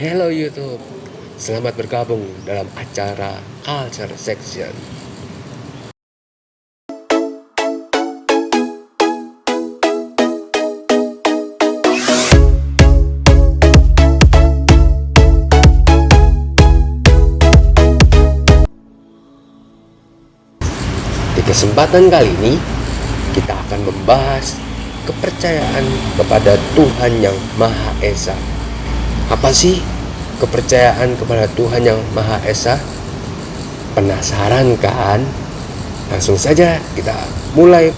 Hello YouTube, selamat bergabung dalam acara Culture Section. Di kesempatan kali ini, kita akan membahas kepercayaan kepada Tuhan yang Maha Esa. Apa sih kepercayaan kepada Tuhan yang Maha Esa? Penasaran kan? Langsung saja kita mulai.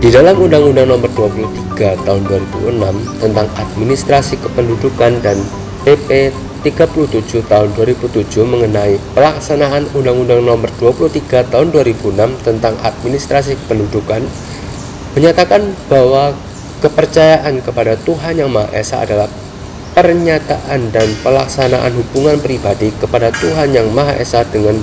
Di dalam Undang-Undang Nomor 23 Tahun 2006 tentang Administrasi Kependudukan dan PP 37 Tahun 2007 mengenai pelaksanaan Undang-Undang Nomor 23 Tahun 2006 tentang Administrasi Kependudukan menyatakan bahwa kepercayaan kepada Tuhan yang Maha Esa adalah pernyataan dan pelaksanaan hubungan pribadi kepada Tuhan yang Maha Esa dengan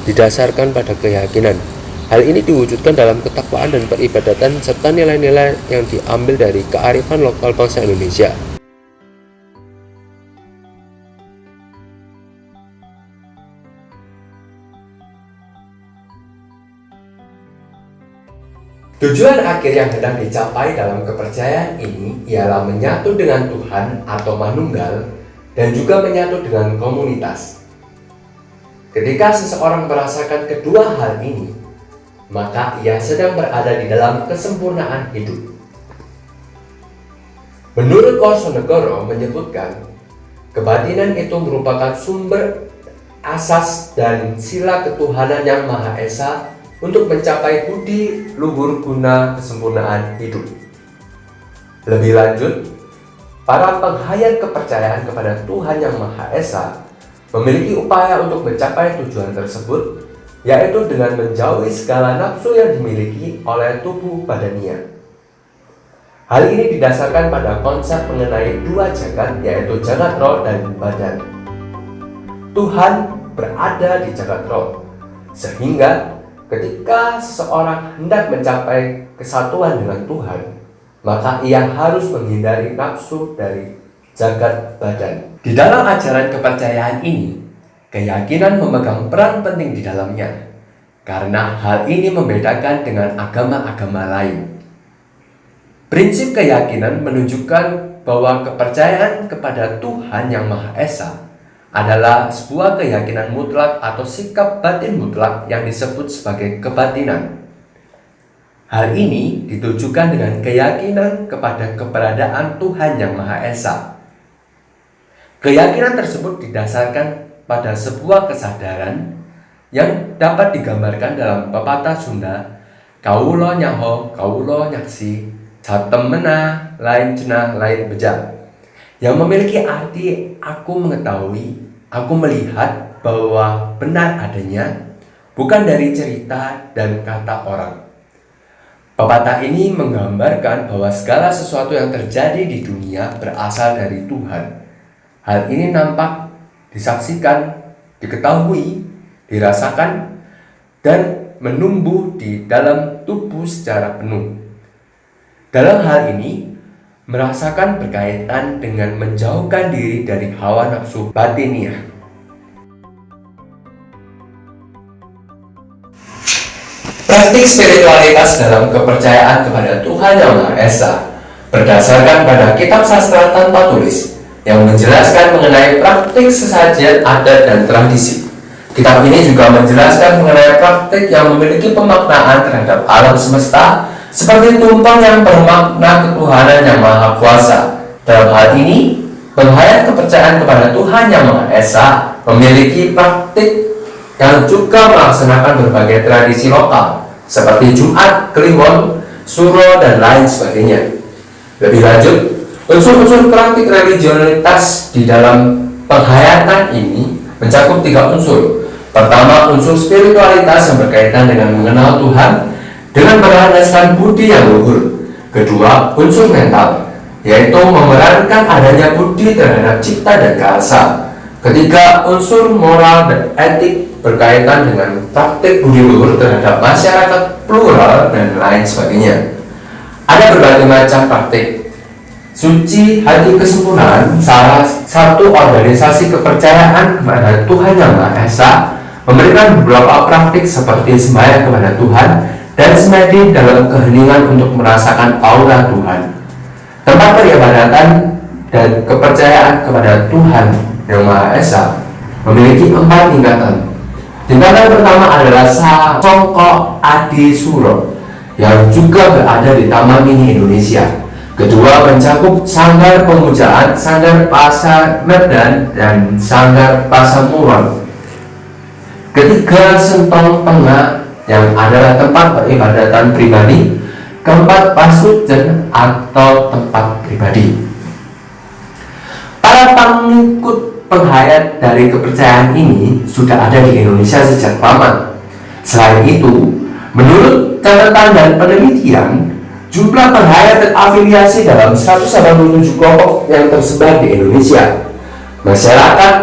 didasarkan pada keyakinan. Hal ini diwujudkan dalam ketakwaan dan peribadatan serta nilai-nilai yang diambil dari kearifan lokal bangsa Indonesia. Tujuan akhir yang hendak dicapai dalam kepercayaan ini ialah menyatu dengan Tuhan atau Manunggal dan juga menyatu dengan komunitas. Ketika seseorang merasakan kedua hal ini, maka ia sedang berada di dalam kesempurnaan hidup. Menurut Worsonegoro menyebutkan, kebatinan itu merupakan sumber asas dan sila ketuhanan yang Maha Esa untuk mencapai budi luhur guna kesempurnaan hidup. Lebih lanjut, para penghayat kepercayaan kepada Tuhan yang Maha Esa memiliki upaya untuk mencapai tujuan tersebut, yaitu dengan menjauhi segala nafsu yang dimiliki oleh tubuh badania. Hal ini didasarkan pada konsep mengenai dua jagat, yaitu jagat roh dan badan. Tuhan berada di jagat roh, sehingga ketika seseorang hendak mencapai kesatuan dengan Tuhan, maka ia harus menghindari nafsu dari jagat badan. Di dalam ajaran kepercayaan ini, keyakinan memegang peran penting di dalamnya, karena hal ini membedakan dengan agama-agama lain. Prinsip keyakinan menunjukkan bahwa kepercayaan kepada Tuhan yang Maha Esa adalah sebuah keyakinan mutlak atau sikap batin mutlak yang disebut sebagai kebatinan. Hal ini ditujukan dengan keyakinan kepada keberadaan Tuhan yang Maha Esa. Keyakinan tersebut didasarkan pada sebuah kesadaran yang dapat digambarkan dalam pepatah Sunda, "Kaulo nyaho, kaulo nyaksi, catem mena, lain cenah, lain bejak," yang memiliki arti aku mengetahui, aku melihat bahwa benar adanya, bukan dari cerita dan kata orang. Pepatah ini menggambarkan bahwa segala sesuatu yang terjadi di dunia berasal dari Tuhan. Hal ini nampak, disaksikan, diketahui, dirasakan, dan menumbuh di dalam tubuh secara penuh. Dalam hal ini, merasakan berkaitan dengan menjauhkan diri dari hawa nafsu batiniah. Praktik spiritualitas dalam kepercayaan kepada Tuhan yang Maha Esa berdasarkan pada kitab sastra tanpa tulis yang menjelaskan mengenai praktik sesajen, adat, dan tradisi. Kitab ini juga menjelaskan mengenai praktik yang memiliki pemaknaan terhadap alam semesta, seperti tumpeng yang bermakna ketuhanan yang Maha Kuasa. Dalam hal ini, penghayat kepercayaan kepada Tuhan yang Maha Esa memiliki praktik yang juga melaksanakan berbagai tradisi lokal, seperti Jumat, Kliwon, Suro, dan lain sebagainya. Lebih lanjut, unsur-unsur praktik religionitas di dalam penghayatan ini mencakup 3 unsur. Pertama, unsur spiritualitas yang berkaitan dengan mengenal Tuhan dengan berlandaskan budi yang luhur. Kedua, unsur mental, yaitu memerankan adanya budi terhadap cipta dan karsa. Ketiga, unsur moral dan etik berkaitan dengan praktik budi luhur terhadap masyarakat plural dan lain sebagainya. Ada berbagai macam praktik Suci Hati Kesempurnaan, salah satu organisasi kepercayaan kepada Tuhan Yang Maha Esa, memberikan beberapa praktik seperti sembahyang kepada Tuhan dan semedi dalam keheningan untuk merasakan aura Tuhan. Tempat peribadatan dan kepercayaan kepada Tuhan Yang Maha Esa memiliki 4 tingkatan. Tingkatan pertama adalah Songko Adi Suro yang juga berada di Taman Mini Indonesia. Kedua mencakup Sanggar Pemujaan, Sanggar Pasamerdan, dan Sanggar Pasamuron. Ketiga Sentong Tengah yang adalah tempat peribadatan pribadi. Keempat Pasujen atau tempat pribadi. Para pengikut penghayat dari kepercayaan ini sudah ada di Indonesia sejak lama. Selain itu, menurut catatan dan penelitian, jumlah penghayat terafiliasi dalam 187 kelompok yang tersebar di Indonesia. Masyarakat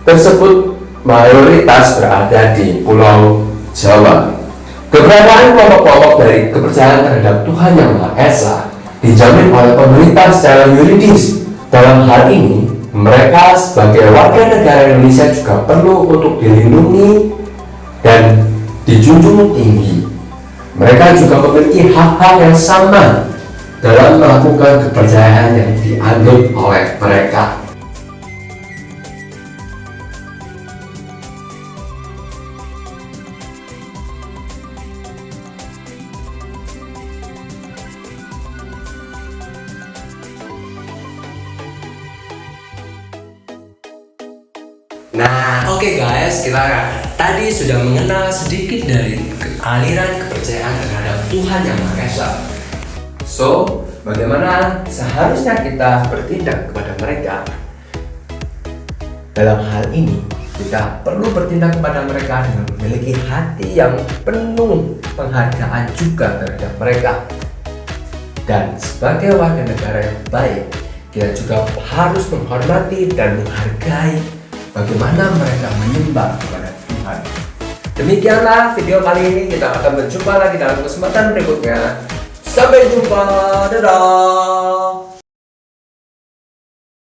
tersebut mayoritas berada di Pulau Jawa. Keberadaan kelompok-kelompok dari kepercayaan terhadap Tuhan Yang Maha Esa dijamin oleh pemerintah secara yuridis. Dalam hal ini, mereka sebagai warga negara Indonesia juga perlu untuk dilindungi dan dijunjung tinggi. Mereka juga memiliki hak-hak yang sama dalam melakukan kepercayaan yang dianut oleh mereka. Nah, oke guys, kita tadi sudah mengenal sedikit dari aliran kepercayaan terhadap Tuhan Yang Maha Esa. So, bagaimana seharusnya kita bertindak kepada mereka? Dalam hal ini, kita perlu bertindak kepada mereka dengan memiliki hati yang penuh penghargaan juga terhadap mereka. Dan sebagai warga negara yang baik, kita juga harus menghormati dan menghargai bagaimana mereka menyembah kepada Tuhan. Demikianlah video kali ini. Kita akan berjumpa lagi dalam kesempatan berikutnya. Sampai jumpa. Dadah.